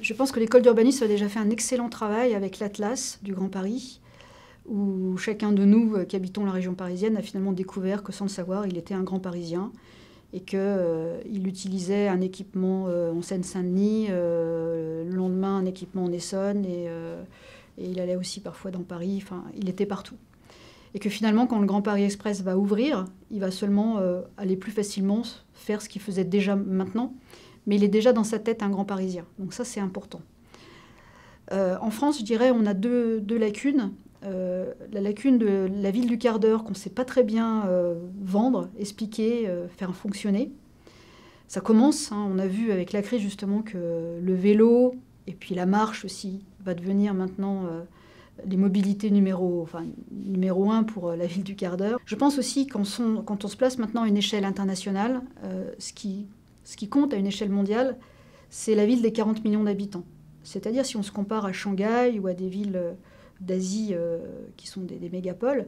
Je pense que l'école d'urbanisme a déjà fait un excellent travail avec l'Atlas du Grand Paris, où chacun de nous qui habitons la région parisienne a finalement découvert que sans le savoir, il était un grand Parisien et qu'il utilisait un équipement en Seine-Saint-Denis, le lendemain un équipement en Essonne, et il allait aussi parfois dans Paris, enfin il était partout. Et que finalement, quand le Grand Paris Express va ouvrir, il va seulement aller plus facilement faire ce qu'il faisait déjà maintenant, mais il est déjà dans sa tête un grand Parisien. Donc ça, c'est important. En France, je dirais, on a deux lacunes. La lacune de la ville du quart d'heure qu'on ne sait pas très bien vendre, expliquer, faire fonctionner. Ça commence, hein, on a vu avec la crise justement que le vélo et puis la marche aussi va devenir maintenant les mobilités numéro 1 pour la ville du quart d'heure. Je pense aussi quand on se place maintenant à une échelle internationale, ce qui compte à une échelle mondiale, c'est la ville des 40 millions d'habitants. C'est-à-dire si on se compare à Shanghai ou à des villes d'Asie qui sont des mégapoles,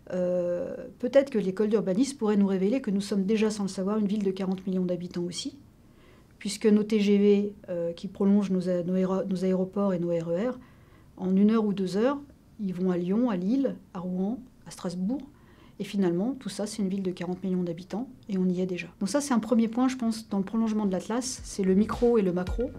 peut-être que l'école d'urbanisme pourrait nous révéler que nous sommes déjà, sans le savoir, une ville de 40 millions d'habitants aussi, puisque nos TGV qui prolongent nos aéroports et nos RER, en 1 heure ou 2 heures, ils vont à Lyon, à Lille, à Rouen, à Strasbourg. Et finalement, tout ça, c'est une ville de 40 millions d'habitants, et on y est déjà. Donc ça, c'est un premier point, je pense, dans le prolongement de l'Atlas, c'est le micro et le macro.